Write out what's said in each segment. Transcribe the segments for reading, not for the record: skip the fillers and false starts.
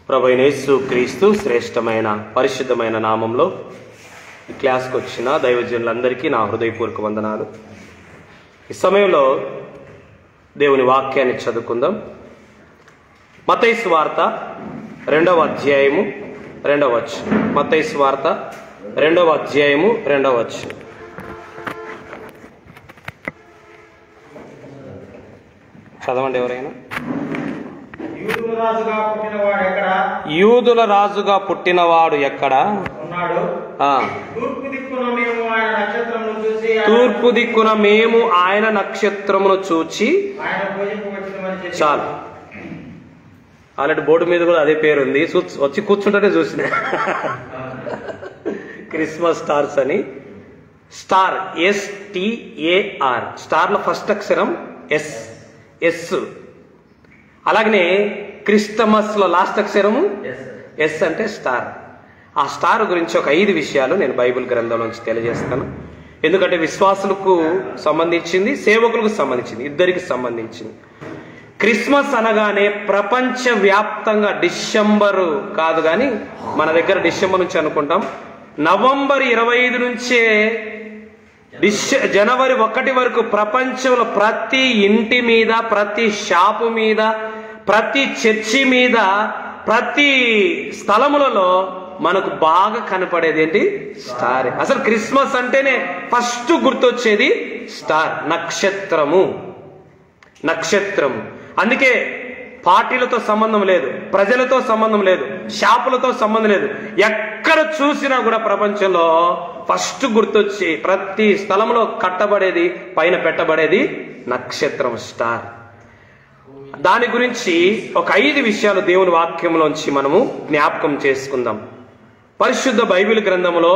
ప్రభువైన యేసు క్రీస్తు శ్రేష్టమైన పరిశుద్ధమైన నామంలో ఈ క్లాస్కి వచ్చిన దైవజనులందరికీ నా హృదయపూర్వక వందనాలు. ఈ సమయంలో దేవుని వాక్యాన్ని చదువుకుందాం. మత్తయి సువార్త 2వ అధ్యాయము 2వ వచనం. మత్తయి సువార్త 2వ అధ్యాయము 2వ వచనం. చదవండి ఎవరైనా. యూదుల రాజుగా పుట్టినవాడు ఎక్కడ? తూర్పు దిక్కున మేము ఆయన నక్షత్రమును చూచి. చాలు, ఆల్రెడీ బోర్డు మీద కూడా అదే పేరు ఉంది, వచ్చి కూర్చుంటేనే చూసిన. క్రిస్మస్ స్టార్స్ అని. Star STAR. స్టార్ లో ఫస్ట్ అక్షరం ఎస్. అలాగనే క్రిస్టమస్ లో లాస్ట్ అక్షరము ఎస్ అంటే స్టార్. ఆ స్టార్ గురించి ఒక 5 విషయాలు నేను బైబిల్ గ్రంథం నుంచి తెలియజేస్తాను. ఎందుకంటే విశ్వాసులకు సంబంధించింది, సేవకులకు సంబంధించింది, ఇద్దరికి సంబంధించింది. క్రిస్మస్ అనగానే ప్రపంచ వ్యాప్తంగా డిసెంబరు కాదు కానీ మన దగ్గర డిసెంబర్ నుంచి అనుకుంటాం. నవంబర్ 25 నుంచే జనవరి 1 వరకు ప్రపంచంలో ప్రతి ఇంటి మీద, ప్రతి షాపు మీద, ప్రతి చర్చి మీద, ప్రతి స్థలములలో మనకు బాగా కనపడేది ఏంటి? స్టార్. అసలు క్రిస్మస్ అంటేనే ఫస్ట్ గుర్తొచ్చేది స్టార్, నక్షత్రము. అందుకే పార్టీలతో సంబంధం లేదు, ప్రజలతో సంబంధం లేదు, షాపులతో సంబంధం లేదు. ఎక్కడ చూసినా కూడా ప్రపంచంలో ఫస్ట్ గుర్తొచ్చి ప్రతి స్థలంలో కట్టబడేది, పైన పెట్టబడేది నక్షత్రం, స్టార్. దాని గురించి ఒక 5 విషయాలు దేవుని వాక్యంలోంచి మనము జ్ఞాపకం చేసుకుందాం. పరిశుద్ధ బైబిల్ గ్రంథంలో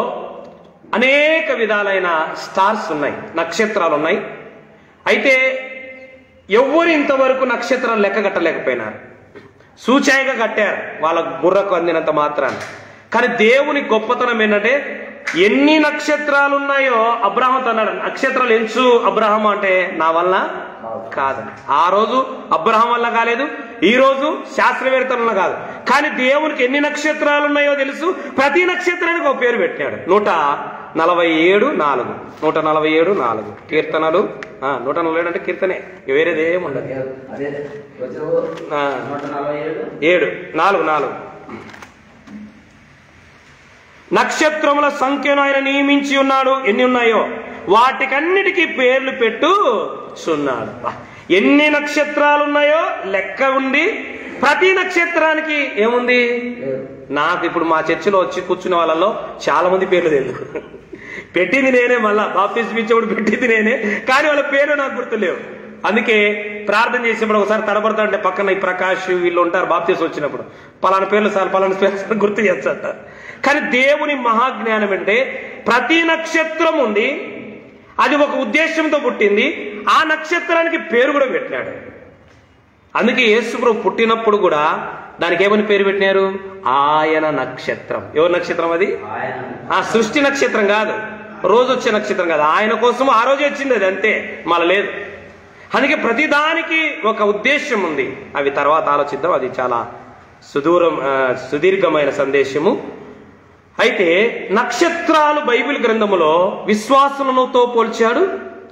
అనేక విధాలైన స్టార్స్ ఉన్నాయి, నక్షత్రాలు ఉన్నాయి. అయితే ఎవ్వరు ఇంతవరకు నక్షత్రాలు లెక్క కట్టలేకపోయినారు. సూచాయిగా కట్టారు వాళ్ళ బుర్రకు అందినంత మాత్రాన్ని. కానీ దేవుని గొప్పతనం ఏంటంటే ఎన్ని నక్షత్రాలు ఉన్నాయో అబ్రహాం అన్నాడు, నక్షత్రాలు ఎంచు అబ్రహాం అంటే నా వల్ల కాదని. ఆ రోజు అబ్రహాం వల్ల కాలేదు, ఈ రోజు శాస్త్రవేత్తల వల్ల కాదు. కానీ దేవునికి ఎన్ని నక్షత్రాలు ఉన్నాయో తెలుసు. ప్రతి నక్షత్రానికి ఒక పేరు పెట్టాడు. 147:4. 147:4 కీర్తనలు. 147 అంటే కీర్తనే, వేరేది ఏముండదు. 7:4 నక్షత్రముల సంఖ్యను ఆయన నియమించి ఉన్నాడు. ఎన్ని ఉన్నాయో వాటికన్నిటికీ పేర్లు పెట్టుచున్నాడు. ఎన్ని నక్షత్రాలు ఉన్నాయో లెక్క ఉండి ప్రతి నక్షత్రానికి ఏముంది? నాకు ఇప్పుడు మా చర్చిలో వచ్చి కూర్చున్న వాళ్ళలో చాలా మంది పేర్లు తెలియదు. పెట్టింది నేనే, మళ్ళా బాప్టిజం ఇచ్చేప్పుడు పెట్టింది నేనే, కానీ వాళ్ళ పేర్లు నాకు గుర్తులేవు. అందుకే ప్రార్థన చేసేప్పుడు ఒకసారి తడబడతా అంటే పక్కన ఈ ప్రకాష్ వీళ్ళు ఉంటారు, బాప్టిజం వచ్చినప్పుడు పలానా పేర్లు సార్ పలానా పేర్లు గుర్తు చేస్తాట. కానీ దేవుని మహాజ్ఞానం అంటే ప్రతి నక్షత్రం ఉంది, అది ఒక ఉద్దేశంతో పుట్టింది. ఆ నక్షత్రానికి పేరు కూడా పెట్టినాడు. అందుకే యేసు ప్రభు పుట్టినప్పుడు కూడా దానికి ఏమని పేరు పెట్టినారు? ఆయన నక్షత్రం. ఎవరి నక్షత్రం అది? ఆ సృష్టి నక్షత్రం కాదు, రోజు వచ్చే నక్షత్రం కాదు. ఆయన కోసం ఆ రోజు వచ్చింది అది, అంతే, మళ్ళీ లేదు. అందుకే ప్రతిదానికి ఒక ఉద్దేశం ఉంది. అవి తర్వాత ఆలోచిద్దాం, అది చాలా సుదీర్ఘమైన సందేశము. అయితే నక్షత్రాలు బైబిల్ గ్రంథములో విశ్వాసులతో పోల్చాడు,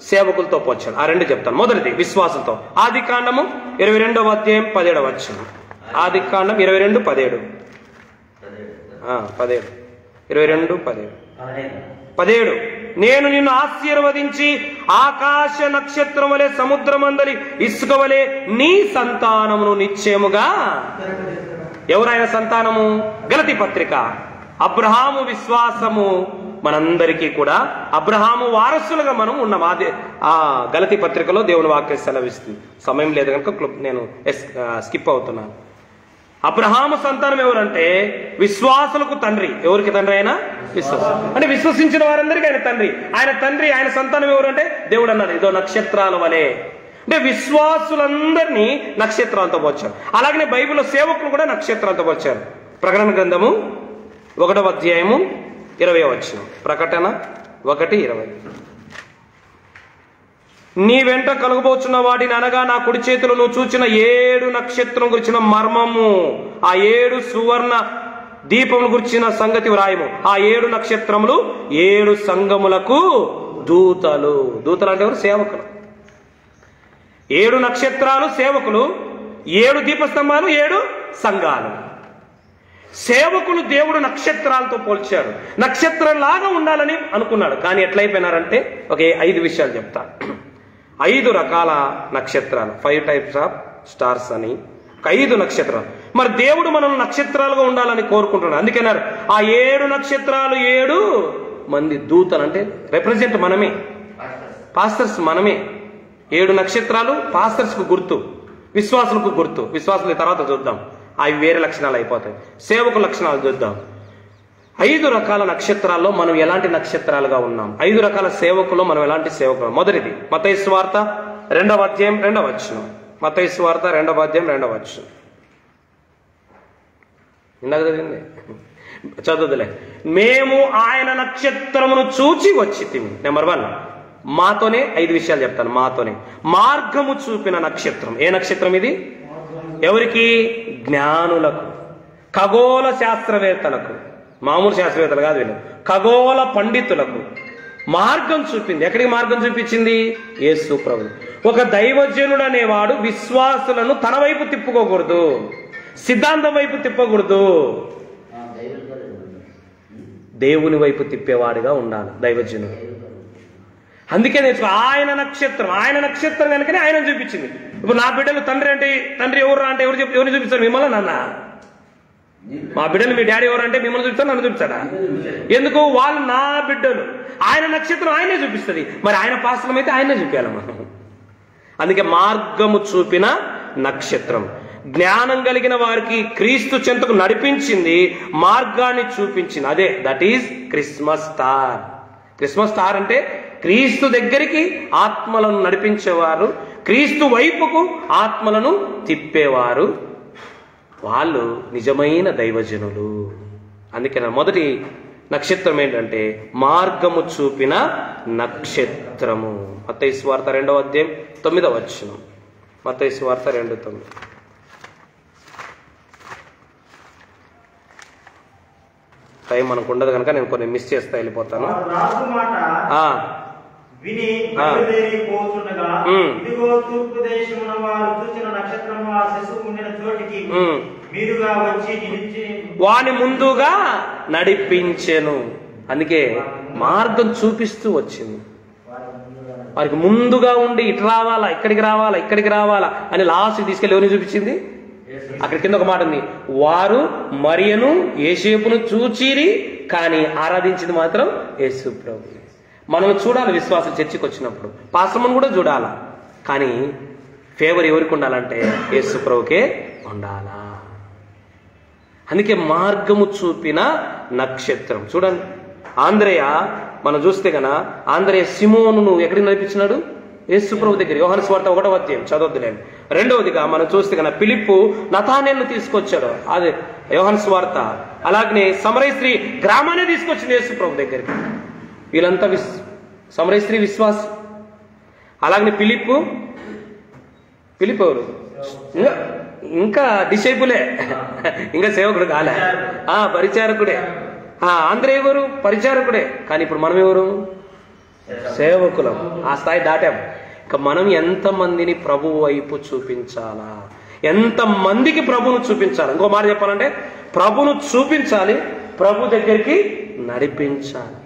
సేవకులతో పోల్చాడు. ఆ 2 చెప్తాను. మొదటిది విశ్వాసంతో. ఆదికాండము 22వ అధ్యాయం 17వ వచనం. ఆదికాండం 22:17. 17 నేను నిన్ను ఆశీర్వదించి ఆకాశ నక్షత్రం వలె సముద్రమందలి ఇసుక వలె నీ సంతానమును నిశ్చయముగా. ఎవరైన సంతానము? గలతీ పత్రిక. అబ్రహాము విశ్వాసము మనందరికీ కూడా అబ్రహాము వారసులుగా మనం ఉన్నాం. ఆ గలతీ పత్రికలో దేవుని వాక్యం సెలవిస్తుంది. సమయం లేదు కనుక నేను స్కిప్ అవుతున్నాను. అబ్రహాము సంతానం ఎవరంటే విశ్వాసులకు తండ్రి. ఎవరికి తండ్రి? ఆయన విశ్వాసం. అంటే విశ్వసించిన వారందరికీ ఆయన తండ్రి. ఆయన సంతానం ఎవరంటే దేవుడు అన్నాడు ఇదో నక్షత్రాల వలె. అంటే విశ్వాసులందరినీ నక్షత్రాలతో పోల్చారు. అలాగనే బైబిల్లో సేవకులు కూడా నక్షత్రాలతో పోల్చారు. ప్రకటన గ్రంథము 1వ అధ్యాయము 20వ వచనం. ప్రకటన 1:20. నీ వెంట కలుగబోచున్న వాటిని అనగా నా కుడి చేతిలో నువ్వు చూచిన 7 నక్షత్రం గురించిన మర్మము, ఆ 7 సువర్ణ దీపముల గురించిన సంగతి వ్రాయము. ఆ 7 నక్షత్రములు 7 సంఘములకు దూతలు. దూతలు అంటే ఎవరు? సేవకులు. 7 నక్షత్రాలు సేవకులు, 7 దీపస్తంభాలు 7 సంఘాలు. సేవకులు దేవుడు నక్షత్రాలతో పోల్చాడు. నక్షత్రంలాగా ఉండాలని అనుకున్నాడు. కానీ ఎట్లయిపోయినారంటే ఒక 5 విషయాలు చెప్తాను. 5 రకాల నక్షత్రాలు, 5 టైప్స్ ఆఫ్ స్టార్స్ అని 5 నక్షత్రాలు. మరి దేవుడు మనం నక్షత్రాలుగా ఉండాలని కోరుకుంటున్నాడు. అందుకన్నారు ఆ 7 నక్షత్రాలు 7 మంది దూతలు. అంటే రిప్రజెంట్ మనమే, పాస్టర్స్ మనమే. 7 నక్షత్రాలు పాస్టర్స్ కు గుర్తు, విశ్వాసులకు గుర్తు. విశ్వాసుల తర్వాత చూద్దాం, అవి వేరే లక్షణాలు అయిపోతాయి. సేవకు లక్షణాలు చూద్దాం. 5 రకాల నక్షత్రాల్లో మనం ఎలాంటి నక్షత్రాలుగా ఉన్నాం? 5 రకాల సేవకులు మనం ఎలాంటి సేవకులు? మొదటిది మత్తయి సువార్త 2వ అధ్యాయం 2వ వచనం. మత్తయి సువార్త 2వ అధ్యాయం 2వ వచనం. ఇందాక చదివింది, చదువులే. మేము ఆయన నక్షత్రమును చూచి వచ్చితిమి. నెంబర్ 1, మాతోనే 5 విషయాలు చెప్తాను. మాతోనే మార్గము చూపిన నక్షత్రం. ఏ నక్షత్రం ఇది? ఎవరికి? జ్ఞానులకు, ఖగోళ శాస్త్రవేత్తలకు. మామూలు శాస్త్రవేత్తలు కాదు వీళ్ళు, ఖగోళ పండితులకు మార్గం చూపింది. ఎక్కడికి మార్గం చూపించింది? యేసు ప్రభు. ఒక దైవజనుడు అనేవాడు విశ్వాసులను తన వైపు తిప్పుకోకూడదు, సిద్ధాంతం వైపు తిప్పకూడదు, దేవుని వైపు తిప్పేవాడిగా ఉండాలి దైవజనుడు. అందుకే నేర్చుకో. ఆయన నక్షత్రం, ఆయన నక్షత్రం కనుకనే ఆయన చూపించింది. ఇప్పుడు నా బిడ్డలు తండ్రి ఎవరు అంటే ఎవరిని చూపిస్తారు? మిమ్మల్ని, నాన్న. మా బిడ్డలు మీ డాడీ ఎవరు అంటే మిమ్మల్ని చూపిస్తారు, నన్ను చూపిస్తాడా? ఎందుకు? వాళ్ళు నా బిడ్డలు. ఆయన నక్షత్రం ఆయనే చూపిస్తుంది. మరి ఆయన పాస్తం అయితే ఆయనే చూపించాలి మనం. అందుకే మార్గము చూపిన నక్షత్రం. జ్ఞానం కలిగిన వారికి క్రీస్తు చెంతకు నడిపించింది, మార్గాన్ని చూపించింది. అదే that is Christmas star. Christmas star అంటే క్రీస్తు దగ్గరికి ఆత్మలను నడిపించేవారు, క్రీస్తు వైపుకు ఆత్మలను తిప్పేవారు. వాళ్ళు నిజమైన దైవజనులు. అందుకే మొదటి నక్షత్రం ఏంటంటే మార్గము చూపిన నక్షత్రము. మత్తయి సువార్త 2వ అధ్యాయం 9వ వచనం. మత్తయి సువార్త 2:9. టైం మనకు ఉండదు కనుక నేను కొన్ని మిస్ చేస్తా వెళ్ళిపోతాను. వాని ముందుగా నడిపించెను. అందుకే మార్గం చూపిస్తూ వచ్చింది. వారికి ముందుగా ఉండి ఇటు రావాలా, ఇక్కడికి రావాలా, ఇక్కడికి రావాలా అని లాస్ట్ తీసుకెళ్ళి ఎవరిని చూపించింది? అక్కడ కింద ఒక మాట ఉంది, వారు మరియను యేసేపును చూచిరి కానీ ఆరాధించింది మాత్రం యేసు ప్రభు. మనం చూడాలి విశ్వాసం చర్చికి వచ్చినప్పుడు, పాస్టర్ను కూడా చూడాలా. కానీ ఫేవర్ ఎవరికి ఉండాలంటే యేసు ప్రభుకే ఉండాలా. అందుకే మార్గము చూపిన నక్షత్రం. చూడండి, ఆంద్రేయ మనం చూస్తే కన్నా ఆంద్రేయ సిమోనును ఎక్కడికి నడిపించినాడు? యేసు ప్రభు దగ్గర. యోహాను సువార్త 1వ అధ్యాయం చదవద్దులేండి. 2వదిగా మనం చూస్తే కన్నా ఫిలిప్పు నతానేలును తీసుకొచ్చాడు, అదే యోహాను సువార్త. అలాగనే సమరయ స్త్రీ గ్రామాన్ని తీసుకొచ్చింది యేసు ప్రభు దగ్గరికి. వీళ్ళంతా సమరయ స్త్రీ విశ్వాసి. అలాగనే ఫిలిప్పు ఎవరు? ఇంకా డిసైపులే, ఇంకా సేవకుడు కాలే, పరిచారకుడే. ఆంధ్రేయ ఎవరు? పరిచారకుడే. కానీ ఇప్పుడు మనం ఎవరు? సేవకులం. ఆ స్థాయి దాటాం. ఇక మనం ఎంతమందిని ప్రభు వైపు చూపించాలా, ఎంతమందికి ప్రభును చూపించాలి? ఇంకో మాట చెప్పాలంటే ప్రభును చూపించాలి, ప్రభు దగ్గరికి నడిపించాలి.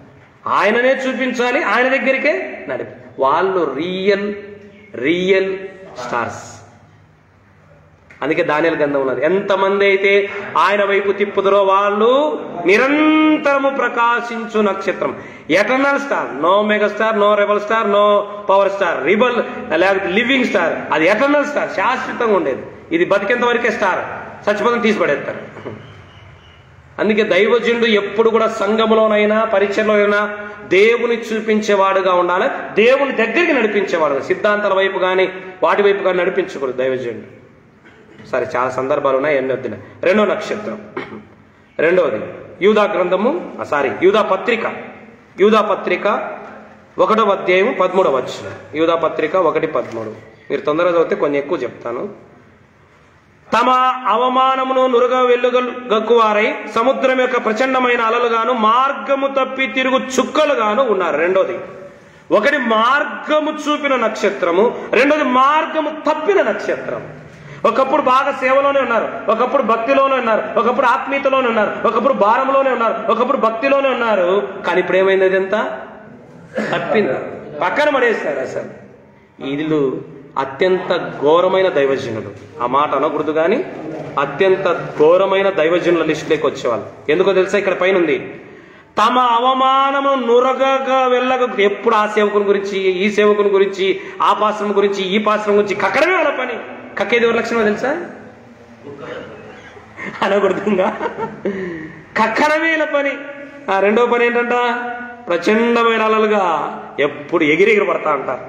ఆయననే చూపించాలి, ఆయన దగ్గరికే వాళ్ళు రియల్ స్టార్స్. అందుకే దానియేలు గ్రంథం ఉన్నది, ఎంతమంది అయితే ఆయన వైపు తిప్పుదరో వాళ్ళు నిరంతరము ప్రకాశించు నక్షత్రం. Eternal star. No mega star, no rebel star, no power star, rebel లేకపోతే లివింగ్ స్టార్. అది ఎటర్నల్ స్టార్, శాశ్వతంగా ఉండేది. ఇది బతికేంత వరకే స్టార్, చచ్చిపోతే తీసిపడేస్తారు. అందుకే దైవజనుడు ఎప్పుడు కూడా సంఘములోనైనా పరిచయంలోనైనా దేవుని చూపించేవాడుగా ఉండాలి, దేవుని దగ్గరికి నడిపించేవాడు. సిద్ధాంతాల వైపు కానీ వాటి వైపు కానీ నడిపించకూడదు దైవజనుడు. సరే, చాలా సందర్భాలు ఉన్నాయి, ఎన్ని వద్దులే. 2వ నక్షత్రం. 2వది యూదా గ్రంథము, యూదా పత్రిక 1వ అధ్యాయం 13వ వచనం. యూదా పత్రిక 1:13. మీరు తొందరగా చదివితే కొన్ని ఎక్కువ చెప్తాను. తమ అవమానమును నురగ వెల్లుగక్కువారై సముద్రం యొక్క ప్రచండమైన అలలుగాను మార్గము తప్పి తిరుగు చుక్కలుగాను ఉన్నారు. రెండోది, ఒకటి మార్గము చూపిన నక్షత్రము, రెండోది మార్గము తప్పిన నక్షత్రం. ఒకప్పుడు బాగా సేవలోనే ఉన్నారు, ఒకప్పుడు భక్తిలోనే ఉన్నారు, ఒకప్పుడు ఆత్మీయతలోనే ఉన్నారు, ఒకప్పుడు భారంలోనే ఉన్నారు, ఒకప్పుడు భక్తిలోనే ఉన్నారు. కానీ ఇప్పుడు ఏమైంది? అదంతా తప్పింది, పక్కన పడేస్తారు. అసలు వీళ్ళు అత్యంత ఘోరమైన దైవజనులు. ఆ మాట అనకూడదు, కానీ అత్యంత ఘోరమైన దైవజనుల లిస్టులోకి వచ్చేవాళ్ళు. ఎందుకో తెలుసా? ఇక్కడ పైన ఉంది, తమ అవమానము నురగగా వెళ్ళక. ఎప్పుడు ఆ సేవకుని గురించి, ఈ సేవకుని గురించి, ఆ పాశ్రమం గురించి, ఈ పాశ్రమం గురించి కక్కడమే వాళ్ళ పని. కక్కేది ఎవరి లక్షణమో తెలుసా? అనకూడదుగా, కక్కడమే వీళ్ళ పని. రెండవ పని ఏంటంట? ప్రచండమైన అలలుగా ఎప్పుడు ఎగిరెగిరి పడతా అంటారు.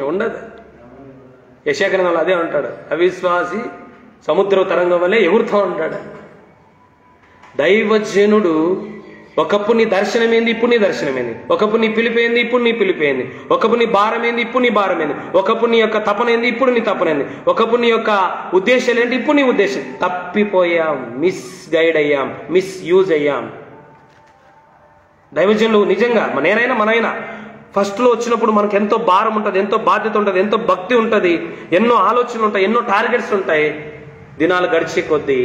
ఉండదు. యెషయా అదే అంటాడు, అవిశ్వాసి సముద్ర తరంగం వల్లే ఎగురుతూ ఉంటాడు. దైవజనుడు ఒకప్పుడు నీ దర్శనమేంది, ఇప్పుడు నీ దర్శనమేంది, ఒకప్పుడు నీ పిలిపేంది, ఇప్పుడు నీ పిలిపేంది, ఒకప్పుడు నీ భారమేంది, ఇప్పుడు నీ భారమేంది, ఒకప్పుడు నీ యొక్క తపనేంది, ఇప్పుడు నీ తపనేంది, ఒకప్పుడు నీ యొక్క ఉద్దేశాలు ఏంటి, ఇప్పుడు నీ ఉద్దేశం. తప్పిపోయాం, మిస్ గైడ్ అయ్యాం, మిస్ యూజ్ అయ్యాం. దైవజనులు నిజంగా నేనైనా మనైనా ఫస్ట్లో వచ్చినప్పుడు మనకు ఎంతో భారం ఉంటుంది, ఎంతో బాధ్యత ఉంటుంది, ఎంతో భక్తి ఉంటుంది, ఎన్నో ఆలోచనలు ఉంటాయి, ఎన్నో టార్గెట్స్ ఉంటాయి. దినాలు గడిచే కొద్దీ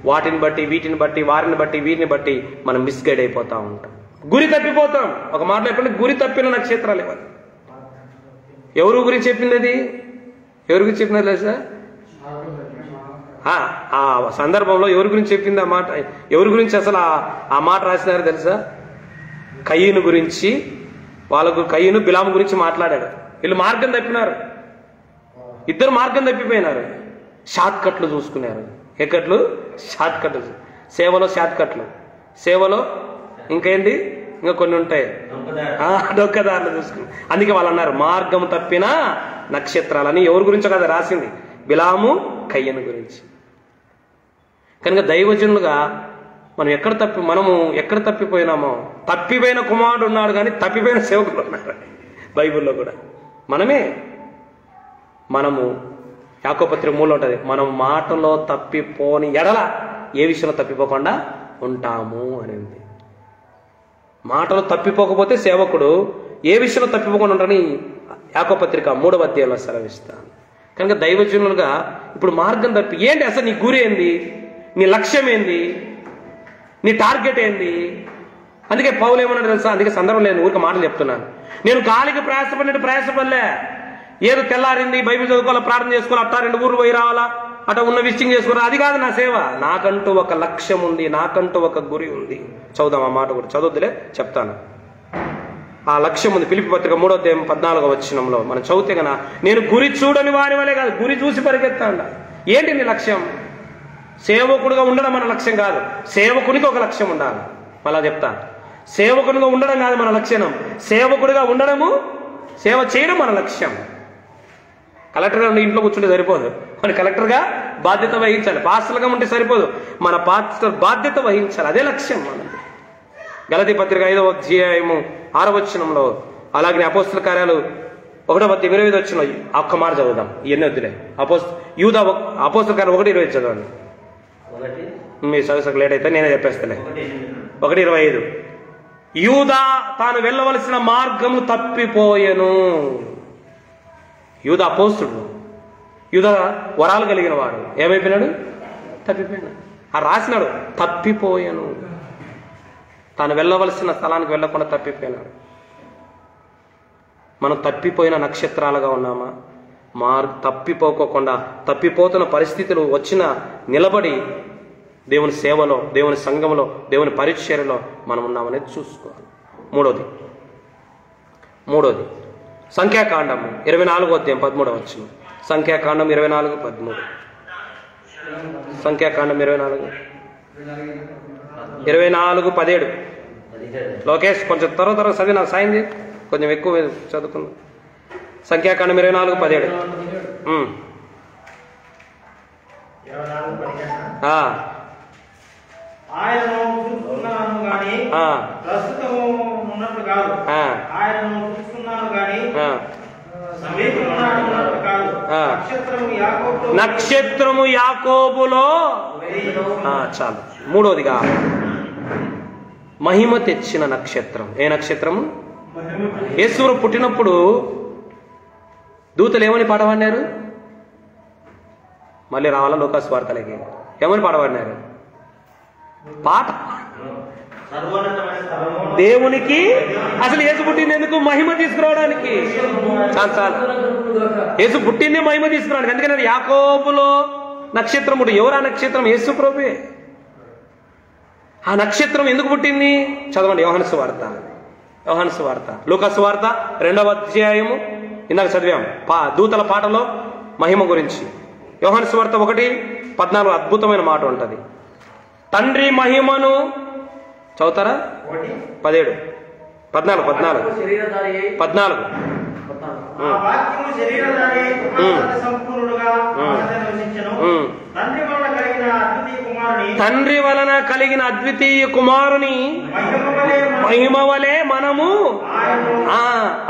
వాటిని బట్టి, వీటిని బట్టి, వారిని బట్టి, వీరిని బట్టి మనం మిస్గైడ్ అయిపోతూ ఉంటాం, గురి తప్పిపోతాం. ఒక మాటలో చెప్పండి, గురి తప్పిన నక్షత్రాలు ఇవ్వాలి. ఎవరు గురించి చెప్పింది అది? ఎవరి గురించి చెప్పింది తెలుసా? ఆ సందర్భంలో ఎవరి గురించి చెప్పింది ఆ మాట? ఎవరి గురించి అసలు ఆ మాట రాసినారు తెలుసా? కయీను గురించి. వాళ్ళకు కయీను బిలాము గురించి మాట్లాడాడు. వీళ్ళు మార్గం తప్పినారు, ఇద్దరు మార్గం తప్పిపోయినారు. షార్ట్ కట్లు చూసుకున్నారు. ఎక్కట్లు? షార్ట్ కట్లు. సేవలో షార్ట్ కట్లు, సేవలో ఇంకేంటి, ఇంకా కొన్ని ఉంటాయి, డొక్కదారులు చూసుకుని. అందుకే వాళ్ళు అన్నారు మార్గం తప్పిన నక్షత్రాలని. ఎవరి గురించో కదా రాసింది? బిలాము కయ్యను గురించి. కనుక దైవజనులుగా మనము ఎక్కడ తప్పిపోయినామో, తప్పిపోయిన కుమారుడు ఉన్నాడు కానీ తప్పిపోయిన సేవకులు ఉన్నారు బైబిల్లో కూడా. మనము యాకోబు పత్రిక 3లో ఉంటుంది, మనం మాటలో తప్పిపోని ఎడల ఏ విషయంలో తప్పిపోకుండా ఉంటాము అనేది. మాటలో తప్పిపోకపోతే సేవకుడు ఏ విషయంలో తప్పిపోకుండా ఉంటారని యాకోబు పత్రిక 3వ అధ్యాయంలో సెలవిస్తాను. కనుక దైవజనులుగా ఇప్పుడు మార్గం తప్పి ఏంటి అసలు? నీ గురి ఏంది? నీ లక్ష్యం ఏంది? నీ టార్గెట్ ఏంది? అందుకే పౌలు ఏమన్నాడు తెలుసా? అందుకే సందర్భం లేదు, ఊరికి మాటలు చెప్తున్నాను. నేను గాలికి ప్రయాసపడలే. ఏదో తెల్లారింది, బైబిల్ చదువుకోవాలా, ప్రార్థన చేసుకోవాలి, అట్టా 2 ఊర్లు పోయి రావాలా, అట్లా ఉన్న విజిటింగ్ చేసుకోవాలి, అది కాదు నా సేవ. నాకంటూ ఒక లక్ష్యం ఉంది, నాకంటూ ఒక గురి ఉంది. చదువుదాం ఆ మాట కూడా, చదువుతులే చెప్తాను. ఆ లక్ష్యం ఉంది. ఫిలిప్పీ పత్రిక 3వ అధ్యాయం 14వ వచనంలో మనం చదివితే గన, నేను గురి చూడని వారి వలే కాదు, గురి చూసి పరిగెత్తాండ. ఏంటి నీ లక్ష్యం? సేవకుడుగా ఉండడం మన లక్ష్యం కాదు, సేవకునికి ఒక లక్ష్యం ఉండాలి. మళ్ళా చెప్తా, సేవకునిగా ఉండడం కాదు మన లక్ష్యం, సేవకుడిగా ఉండడము, సేవ చేయడం మన లక్ష్యం. కలెక్టర్గా ఉండి ఇంట్లో కూర్చుంటే సరిపోదు, మన కలెక్టర్గా బాధ్యత వహించాలి. పాస్టర్గా ఉంటే సరిపోదు, మన పాస్టర్ బాధ్యత వహించాలి. అదే లక్ష్యం మనది. గలతీ పత్రిక 5వ అధ్యాయము 6వ వచనంలో, అలాగే అపోస్తల కార్యాలు 1వ అధ్యాయం 25వ వచనంలో ఒక్క మాట చదువుదాం, ఇవన్నీ వద్దులే. యూదా అపోస్తల కార్యాలు 1:20 చదవండి. మీ చదువు లేట్ అయితే నేనే చెప్పేస్తానే. 1:25, యూదా తాను వెళ్ళవలసిన మార్గము తప్పిపోయెను. యూదా అపోస్తుడు, యూదా వరాలు కలిగిన వాడు ఏమైపోయినాడు? తప్పిపోయినాడు. రాసినాడు తప్పిపోయాను, తాను వెళ్ళవలసిన స్థలానికి వెళ్ళకుండా తప్పిపోయినాడు. మనం తప్పిపోయిన నక్షత్రాలుగా ఉన్నామా? తప్పిపోకోకుండా, తప్పిపోతున్న పరిస్థితులు వచ్చిన నిలబడి దేవుని సేవలో, దేవుని సంఘంలో, దేవుని పరిచర్యలో మనం ఉన్నామనేది చూసుకోవాలి. మూడోది సంఖ్యాకాండము 24వ అధ్యాయం 13వ వచనం. సంఖ్యాకాండం 24:13. సంఖ్యాకాండం 24:17. లోకేష్ కొంచెం త్వర చదివి నాకు సాయం చేయి, కొంచెం ఎక్కువ చదువుకుందాం. సంఖ్యాకాండం 24:17. ఆయన ఉన్నట్టు కాదు, ఆయనను చూస్తున్నాను గాని సమీపంగా ఉన్నట్టు కాదు. నక్షత్రము యాకోబులో చాలు. మూడోదిగా మహిమ తెచ్చిన నక్షత్రం. ఏ నక్షత్రము? యేసు పుట్టినప్పుడు దూతలు ఏమని పాట పాడినారు? మళ్ళీ రావాలా లూకాసు వార్తలకి? ఏమని పాట పాడినారు? పాట దేవునికి అసలు యేసు పుట్టింది ఎందుకు? మహిమ తీసుకురావడానికి. చాలు చాలు. యేసు పుట్టిందే మహిమ తీసుకురావడానికి. ఎందుకంటే యాకోబులో నక్షత్రం పుట్టి. ఎవరు ఆ నక్షత్రం? యేసు ప్రభువే. ఆ నక్షత్రం ఎందుకు పుట్టింది? చదవండి యోహాను సువార్త. యోహాను సువార్త, లూకాసు వార్త 2వ అధ్యాయము. ఇందాక చదివాం దూతల పాటలో మహిమ గురించి. యోహాను సువార్త 1:14 అద్భుతమైన మాట ఉంటుంది. తండ్రి మహిమను చదువుతారా? 17, 14. తండ్రి వలన కలిగిన అద్వితీయ కుమారుని మహిమ వలె మనము.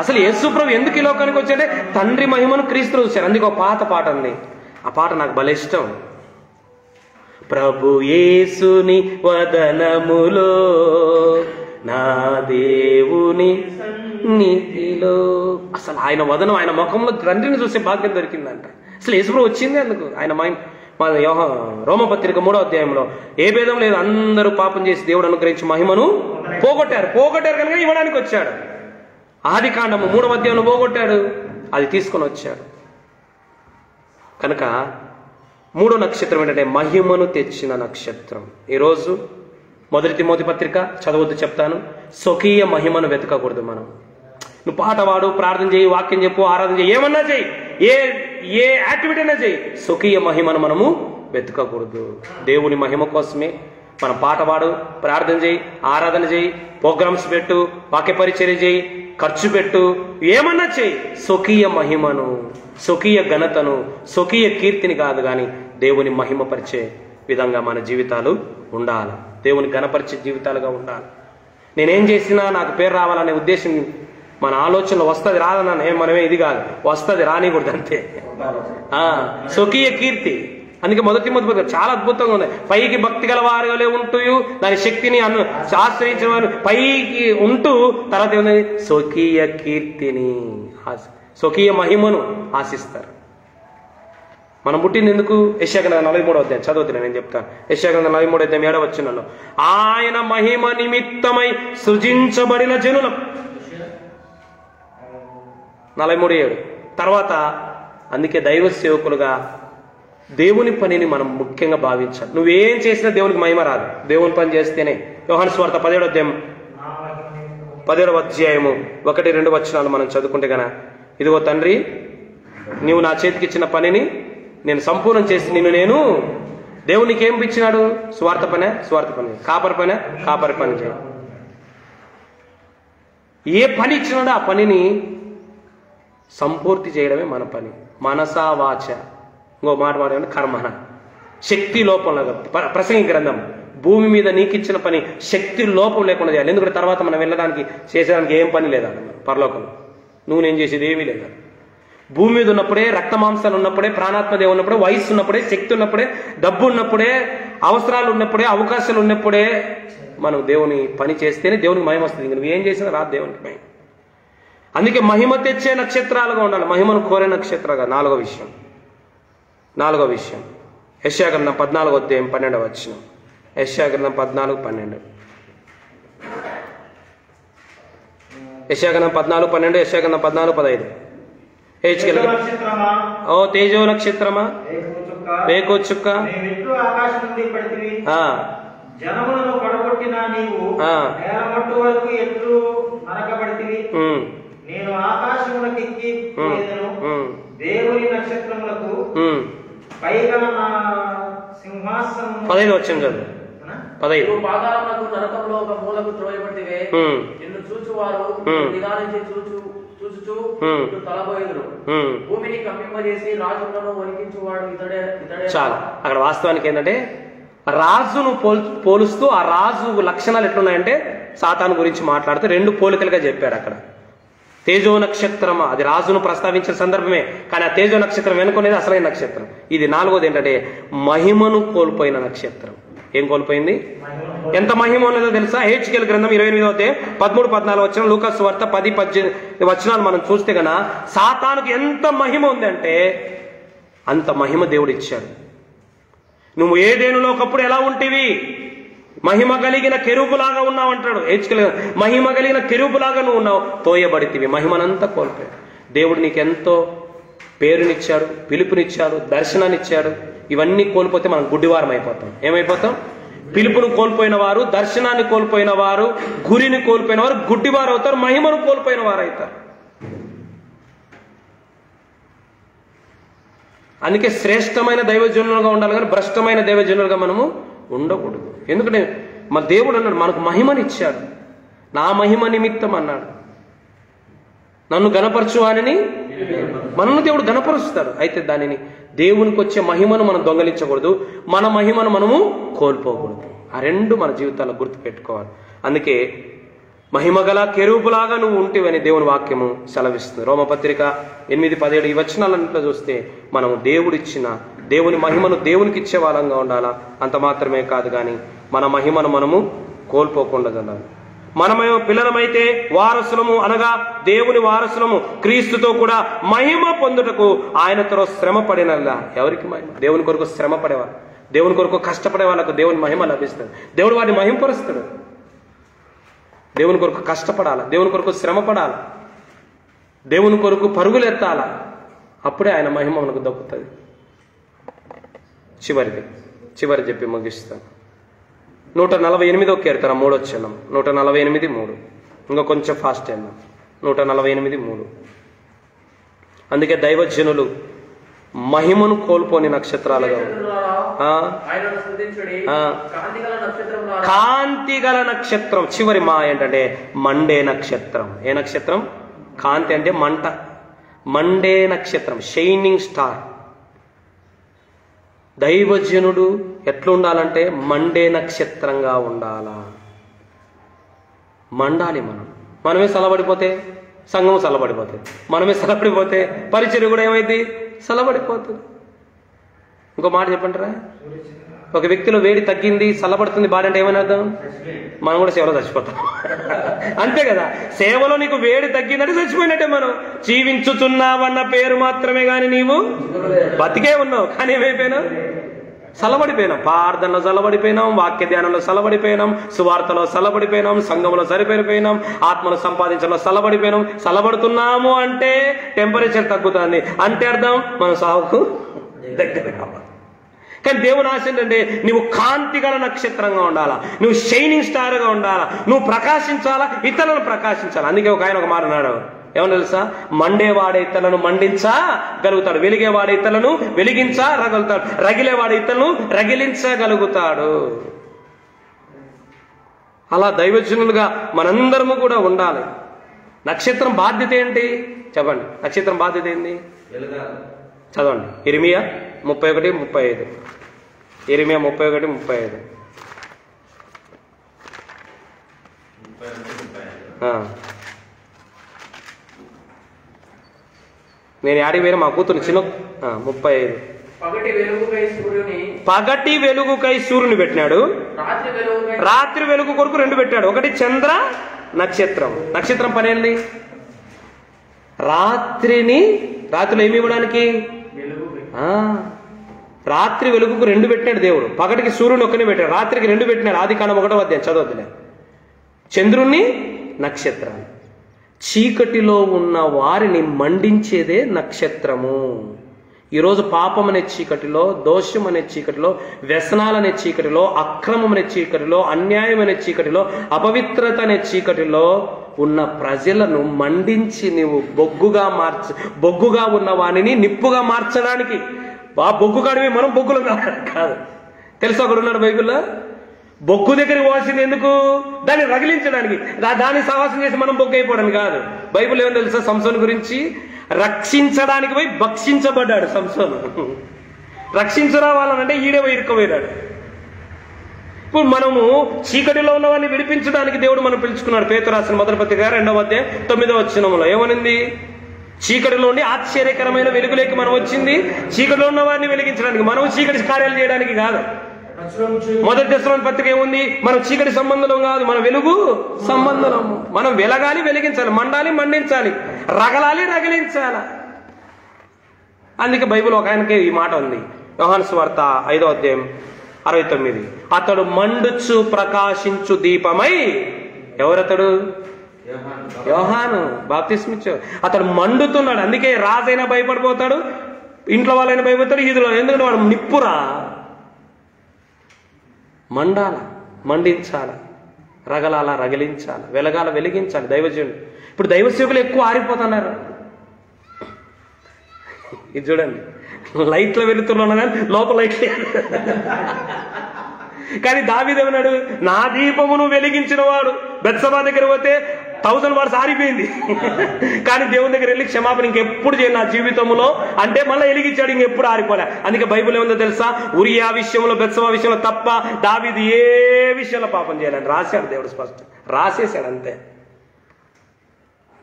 అసలు యేసు ప్రభు ఎందుకు ఈ లోకానికి వచ్చాడే? తండ్రి మహిమను క్రీస్తు చూశారు. అందుకే ఒక పాట ఉంది. ఆ పాట నాకు భలే ఇష్టం. ప్రభు యేసుని వదనములో నా దేవుని నీతిలో. అసలు ఆయన వదనం, ఆయన ముఖంలో తండ్రిని చూసే భాగ్యం దొరికిందంట. అసలు యేసుప్రభు వచ్చింది అందుకు. ఆయన మా రోమపత్రిక 3వ అధ్యాయంలో ఏ భేదం లేదు, అందరూ పాపం చేసి దేవుడు అనుగ్రహించి మహిమను పోగొట్టారు కనుక ఇవ్వడానికి వచ్చాడు. ఆది కాండము 3వ అధ్యాయంలో పోగొట్టాడు, అది తీసుకొని వచ్చాడు. కనుక 3వ నక్షత్రం ఏంటంటే మహిమను తెచ్చిన నక్షత్రం. ఈరోజు 1 తిమోతి పత్రిక చదవద్దు చెప్తాను. స్వకీయ మహిమను వెతకకూడదు మనం. నువ్వు పాట పాడు, ప్రార్థన చేయి, వాక్యం చెప్పు, ఆరాధన చేయి, ఏమన్నా చేయి, ఏ యాక్టివిటీ అయినా చేయి, స్వకీయ మహిమను మనము వెతకకూడదు. దేవుని మహిమ కోసమే మనం పాట పాడు, ప్రార్థన చేయి, ఆరాధన చేయి, ప్రోగ్రామ్స్ పెట్టు, వాక్య పరిచర్య చేయి, ఖర్చు పెట్టు, ఏమన్నా చేయి. స్వకీయ మహిమను, స్వకీయ ఘనతను, స్వకీయ కీర్తిని కాదు, కానీ దేవుని మహిమపరిచే విధంగా మన జీవితాలు ఉండాలి. దేవుని ఘనపరిచే జీవితాలుగా ఉండాలి. నేనేం చేసినా నాకు పేరు రావాలనే ఉద్దేశం మన ఆలోచనలో వస్తుంది, రాదన్నా మనమే ఇది కాదు, వస్తుంది, రానికూడదు అంతే. స్వకీయ కీర్తి. అందుకే 1 తిమోతి చాలా అద్భుతంగా ఉంది. పైకి భక్తి గల వారుగానే ఉంటూ దాని శక్తిని ఆశ్రయించిన వారు పైకి ఉంటూ తర్వాత ఏముంది? స్వకీయ కీర్తిని, స్వకీయ మహిమను ఆశిస్తారు. మనం పుట్టింది ఎందుకు? యెషయా 43వ అధ్యాయం చదువుతున్నా, నేను చెప్తాను. యెషయా 43వ అధ్యాయం 7వ వచనంలో ఆయన మహిమ నిమిత్తమై సృజించబడిన జనులం. 43:7. తర్వాత అందుకే దైవ సేవకులుగా దేవుని పనిని మనం ముఖ్యంగా భావించాలి. నువ్వేం చేసినా దేవునికి మహిమ రాదు, దేవుని పని చేస్తేనే. యోహాను సువార్త 17వ అధ్యాయం 1-2 వచనాలు మనం చదువుకుంటే గన, ఇదిగో తండ్రి, నీవు నా చేతికి ఇచ్చిన పనిని నేను సంపూర్ణం చేసి నేను దేవునికి ఏం ఇచ్చినాడు? స్వార్థ పని, కాపరి పని చేయ. ఏ పని ఇచ్చినాడో ఆ పనిని సంపూర్తి చేయడమే మన పని. మనసా వాచ, ఇంకో మాట మాట్లాడండి, కర్మన. శక్తి లోపం, ప్రసంగి గ్రంథం, భూమి మీద నీకిచ్చిన పని శక్తి లోపం లేకుండా చేయాలి. ఎందుకంటే తర్వాత మనం వెళ్ళడానికి చేసేదానికి ఏం పని లేదా పరలోకంలో. నువ్వు నేను చేసేది ఏమీ లేదా. భూమి మీద ఉన్నప్పుడే, రక్త మాంసాలు ఉన్నప్పుడే, ప్రాణాత్మదేవి ఉన్నప్పుడే, వయస్సు ఉన్నప్పుడే, శక్తి ఉన్నప్పుడే, డబ్బు ఉన్నప్పుడే, అవసరాలు ఉన్నప్పుడే, అవకాశాలు ఉన్నప్పుడే మనం దేవుని పని చేస్తేనే దేవునికి మహిమ వస్తుంది. నువ్వు ఏం చేసినా రాదు దేవునికి మహిమ. అందుకే మహిమ తెచ్చే నక్షత్రాలుగా ఉండాలి, మహిమను కోరే నక్షత్రాలుగా. 4వ విషయం యెషయా గ్రంథం 14వ అధ్యాయం 12వ వచనం. యెషయా గ్రంథం 14:12. యెషయా గ్రంథం 14:12, యెషయా గ్రంథం 14:15. ఓ తేజో నక్షత్రమా, వేకో చుక్క, జనములను పడగొట్టిన నీవు నేలమట్టు వరకు ఎట్లు నరకబడితివి. నేను ఆకాశములకెక్కి పోయేదను, దేవుని నక్షత్రములకు పైగా నా సింహాసనం. 15 వచ్చింది చదువు. 15. పాతాళమునకు నరకంలో ఒక మూలకు త్రోయబడితివే. నిన్ను చూచువారు నిదానించి చూచుచు తలబోయేదురు. భూమిని కంపింపజేసి రాజులను వణికించువాడు ఇతడే. చాలు. అక్కడ వాస్తవానికి ఏంటంటే రాజును పోలుస్తూ ఆ రాజు లక్షణాలు ఎట్లున్నాయంటే సాతాను గురించి మాట్లాడుతూ రెండు పోలికలుగా చెప్పాడు అక్కడ. తేజో నక్షత్రం, అది రాజును ప్రస్తావించిన సందర్భమే, కానీ ఆ తేజో నక్షత్రం వెనుకునేది అసలైన నక్షత్రం. ఇది నాలుగోది ఏంటంటే మహిమను కోల్పోయిన నక్షత్రం. ఏం కోల్పోయింది? ఎంత మహిమ ఉన్నదో తెలుసా? హెచ్కేల్ గ్రంథం 28వ అధ్యాయం 13-14 వచనం, లూకాసు వార్త 10-18 వచనాలు మనం చూస్తే గన సాతానుకు ఎంత మహిమ ఉందంటే అంత మహిమ దేవుడు ఇచ్చాడు. నువ్వు ఏదేనులో ఒకప్పుడు ఎలా ఉంటివి? మహిమ కలిగిన కెరూబులాగా ఉన్నావు అంటాడు హెచ్కేల్. మహిమ కలిగిన కెరూబులాగా నువ్వు ఉన్నావు, తోయబడితివి, మహిమనంతా కోల్పోయాడు. దేవుడు నీకెంతో పేరునిచ్చాడు, పిలుపునిచ్చాడు, దర్శనాన్నిచ్చాడు. ఇవన్నీ కోల్పోతే మనం గుడ్డివారం అయిపోతాం. ఏమైపోతాం? పిలుపును కోల్పోయిన వారు, దర్శనాన్ని కోల్పోయిన వారు, గురిని కోల్పోయిన వారు గుడ్డివారు అవుతారు, మహిమను కోల్పోయిన వారు అవుతారు. అందుకే శ్రేష్టమైన దైవజనులుగా ఉండాలి కానీ భ్రష్టమైన దైవజనులుగా మనము ఉండకూడదు. ఎందుకంటే మన దేవుడు అన్నాడు మనకు మహిమనిచ్చాడు, నా మహిమ నిమిత్తం అన్నాడు. నన్ను గణపరచు అని మనల్ని దేవుడు గణపరుస్తాడు. అయితే దానిని దేవునికి వచ్చే మహిమను మనం దొంగలించకూడదు, మన మహిమను మనము కోల్పోకూడదు. ఆ రెండు మన జీవితాల్లో గుర్తుపెట్టుకోవాలి. అందుకే మహిమగల కెరూబులాగా నువ్వు ఉంటివని దేవుని వాక్యము సెలవిస్తుంది. రోమపత్రిక 8-17 ఈ వచనాలన్నింటిలో చూస్తే మనం దేవుడిచ్చిన దేవుని మహిమను దేవునికి ఇచ్చే వాళ్ళంగా ఉండాలా. అంత మాత్రమే కాదు కానీ మన మహిమను మనము కోల్పోకుండా ఉండాలి. మనమేమో పిల్లలమైతే వారసులము, అనగా దేవుని వారసులము, క్రీస్తుతో కూడా మహిమ పొందుటకు ఆయనతో శ్రమ పడినల్లా. ఎవరికి మహిమ? దేవుని కొరకు శ్రమ పడేవాళ్ళు, దేవుని కొరకు కష్టపడే వాళ్ళకు దేవుని మహిమ లభిస్తుంది. దేవుడు వారిని మహిమపరుస్తాడు. దేవుని కొరకు కష్టపడాల, దేవుని కొరకు శ్రమ పడాల, దేవుని కొరకు పరుగులెత్తాల, అప్పుడే ఆయన మహిమ మనకు దక్కుతుంది. చివరి చెప్పి ముగిస్తాను. 148వ కీర్తన 3వ వచనం, 148:3. ఇంకా కొంచెం ఫాస్ట్ అయినా 148:3. అందుకే దైవజనులు మహిమను కోల్పోని నక్షత్రాలుగా కాంతి గల నక్షత్రం. చివరి మా ఏంటంటే మండే నక్షత్రం. ఏ నక్షత్రం? కాంతి అంటే మంట, మండే నక్షత్రం, షైనింగ్ స్టార్. దైవజనుడు ఎట్లుండాలంటే మండే నక్షత్రంగా ఉండాలా. మండాలి. మనమే సలబడిపోతే సంఘం సలబడిపోతుంది, మనమే సలబడిపోతే పరిచర్య కూడా ఏమైంది? సలబడిపోతుంది. ఇంకో మాట చెప్పంటారా? ఒక వ్యక్తిలో వేడి తగ్గింది, సల్లబడుతుంది బాడీ అంటే ఏమని అర్థం? మనం కూడా సేవలో చచ్చిపోతాం. అంతే కదా, సేవలో నీకు వేడి తగ్గిందంటే చచ్చిపోయినట్టే. మనం జీవించుచున్నావన్న పేరు మాత్రమే గాని నీవు బతికే ఉన్నావు, కానీ ఏమైపోయినావు? సలబడిపోయినాం. ప్రార్థనలో సలబడిపోయినాం, వాక్య ధ్యానంలో సలబడిపోయినాం, సువార్తలో సలబడిపోయినాం, సంఘంలో సరిపోయిపోయినాం, ఆత్మను సంపాదించడంలో సలబడిపోయినాం. సలబడుతున్నాము అంటే టెంపరేచర్ తగ్గుతుంది అంటే అర్థం మనం సాగుకు దగ్గర కావాలి. కానీ దేవుని ఆశ ఏంటంటే నువ్వు కాంతి గల నక్షత్రంగా ఉండాలా, నువ్వు షైనింగ్ స్టార్గా ఉండాలా, నువ్వు ప్రకాశించాలా, ఇతరులను ప్రకాశించాలి. అందుకే ఒక ఆయన ఒక మాట అన్నాడు, ఏమన్నా తెలుసా? మండేవాడే ఇతరులను మండించగలుగుతాడు, వెలిగేవాడే ఇతరులను వెలిగించగలుగుతాడు, రగిలేవాడే ఇతరులను రగిలించగలుగుతాడు. అలా దైవజనులుగా మనందరము కూడా ఉండాలి. నక్షత్రం బాధ్యత ఏంటి చెప్పండి? నక్షత్రం బాధ్యత ఏంటి? చదవండి. ఇర్మియా 31:35. ఇర్మియా 31:35. నేను యాడికి పోయినా మా కూతురు చిన్న 35. పగటి వెలుగుకై సూర్యుని పెట్టినాడు, రాత్రి వెలుగు కొరకు 2 పెట్టాడు. ఒకటి చంద్ర నక్షత్రం. నక్షత్రం పని ఏంది? రాత్రిలో ఏమి ఇవ్వడానికి? రాత్రి వెలుగుకు 2 పెట్టినాడు దేవుడు. పగటికి సూర్యుని ఒక్కనే పెట్టాడు, రాత్రికి 2 పెట్టినాడు. ఆదికాండం 1వ అధ్యాయం చదవద్దులే. చంద్రుణ్ణి, నక్షత్రాన్ని. చీకటిలో ఉన్న వారిని మండించేదే నక్షత్రము. ఈరోజు పాపం అనే చీకటిలో, దోషం అనే చీకటిలో, వ్యసనాలనే చీకటిలో, అక్రమం అనే చీకటిలో, అన్యాయం అనే చీకటిలో, అపవిత్రత అనే చీకటిలో ఉన్న ప్రజలను మండించి నీవు బొగ్గుగా ఉన్న వాణిని నిప్పుగా మార్చడానికి. ఆ బొగ్గు కాడివి మనం బొగ్గులు కాదు. తెలుసు ఒకడు ఉన్నాడు బైబిల్లో, బొగ్గు దగ్గర పోవాల్సింది ఎందుకు? దాన్ని రగిలించడానికి, దాన్ని సహవాసం చేసి మనం బొగ్గు అయిపోవడానికి కాదు. బైబిల్ ఏమో తెలుసా? సంసోను గురించి, రక్షించడానికి పోయి భక్షించబడ్డాడు సంసోను. రక్షించరా వాళ్ళనంటే ఈడే పోయి ఇరుక్కుపోయినాడు. ఇప్పుడు మనము చీకటిలో ఉన్న వారిని విడిపించడానికి దేవుడు మనం పిలుచుకున్నాడు. పేతురు రాసిన మొదటి పత్రిక 2వ అధ్యాయం 9వ వచనంలో ఏమనింది? చీకటిలో ఉండి ఆశ్చర్యకరమైన వెలుగులోకి మనం వచ్చింది చీకటిలో ఉన్న వారిని వెలిగించడానికి, మనం చీకటి కార్యాలు చేయడానికి కాదు. మొదటి దశలోని పత్రిక ఏముంది? మనం చీకటి సంబంధం కాదు, మన వెలుగు సంబంధం. మనం వెలగాలి, వెలిగించాలి, మండాలి, మండించాలి, రగలాలి, రగిలించాలి. అందుకే బైబిల్ ఒక ఆయనకి ఈ మాట ఉంది, యోహాను సువార్త 5వ అధ్యాయం 69. అతడు మండుచు ప్రకాశించు దీపమై. ఎవరతడు? యోహాను బాప్తిస్మిచ్చు. అతడు మండుతున్నాడు. అందుకే రాజైనా భయపడిపోతాడు, ఇంట్లో వాళ్ళైనా భయపడతాడు, ఈదులో. ఎందుకంటే వాడు నిప్పురా. మండాల, మండించాల, రగలాల, రగిలించాలి, వెలగాల, వెలిగించాలి దైవజనుడు. ఇప్పుడు దైవసేవకులు ఎక్కువ ఆరిపోతున్నారు. ఇది చూడండి, లైట్ల వెలుతురులో కానీ లోపల లైట్లు. కానీ దావీదు ఏమన్నాడు? నా దీపమును వెలిగించిన వాడు. బెత్షెబా దగ్గర పోతే 1000 వాట్స్ ఆరిపోయింది. కానీ దేవుని దగ్గర వెళ్ళి క్షమాపణ ఇంకెప్పుడు చేయను నా జీవితంలో అంటే మళ్ళీ వెలిగించాడు, ఇంకెప్పుడు ఆరిపోలే. అందుకే బైబిల్ ఏముందో తెలుసా? ఉరియా విషయంలో, బెత్షెబా విషయంలో తప్ప దావీదు ఏ విషయంలో పాపం చేయాలని రాశాడు దేవుడు, స్పష్టం రాసేసాడు. అంతే,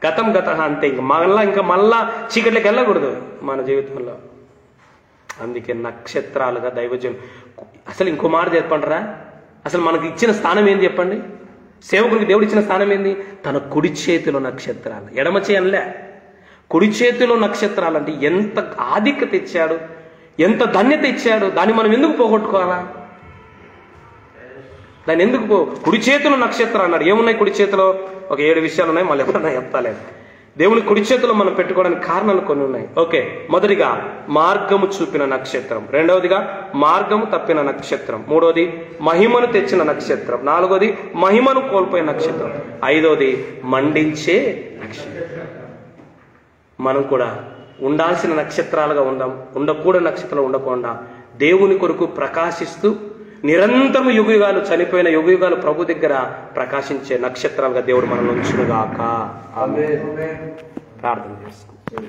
గతం గత అంతే. ఇంకా మళ్ళా చీకట్లోకి వెళ్ళకూడదు మన జీవితంలో. అందుకే నక్షత్రాలుగా దైవజనులు. అసలు ఇంకో మాట చెప్పండిరా, అసలు మనకు ఇచ్చిన స్థానం ఏంది చెప్పండి? సేవకునికి దేవుడు ఇచ్చిన స్థానం ఏంది? తన కుడి చేతిలో నక్షత్రాలు. ఎడమ చేయనులే, కుడి చేతిలో నక్షత్రాలు. అంటే ఎంత ఆధిక్యత ఇచ్చాడు, ఎంత ధన్యత ఇచ్చాడు. దాన్ని మనం ఎందుకు పోగొట్టుకోవాలా? దాన్ని ఎందుకు కుడి చేతిలో నక్షత్రాలు అన్నాడు. ఏమున్నాయి కుడి చేతిలో? ఒక 7 విషయాలు ఉన్నాయి, మళ్ళీ ఎప్పుడన్నా చెప్తాలేదు. దేవుని కుడి చేతిలో మనం పెట్టుకోవడానికి కారణాలు కొన్ని ఉన్నాయి. ఓకే, మొదటిగా మార్గము చూపిన నక్షత్రం, రెండవదిగా మార్గము తప్పిన నక్షత్రం, మూడవది మహిమను తెచ్చిన నక్షత్రం, నాలుగోది మహిమను కోల్పోయిన నక్షత్రం, ఐదవది మండించే నక్షత్రం. మనం కూడా ఉండాల్సిన నక్షత్రాలుగా ఉండకూడని నక్షత్రాలు ఉండకుండా దేవుని కొరకు ప్రకాశిస్తూ నిరంతరం యుగయుగాలు, చనిపోయిన యుగయుగాలు ప్రభు దగ్గర ప్రకాశించే నక్షత్రాలుగా దేవుడు మనం ఉంచునుగాక. ఆమేన్. ప్రార్థన చేసుకుంటాం.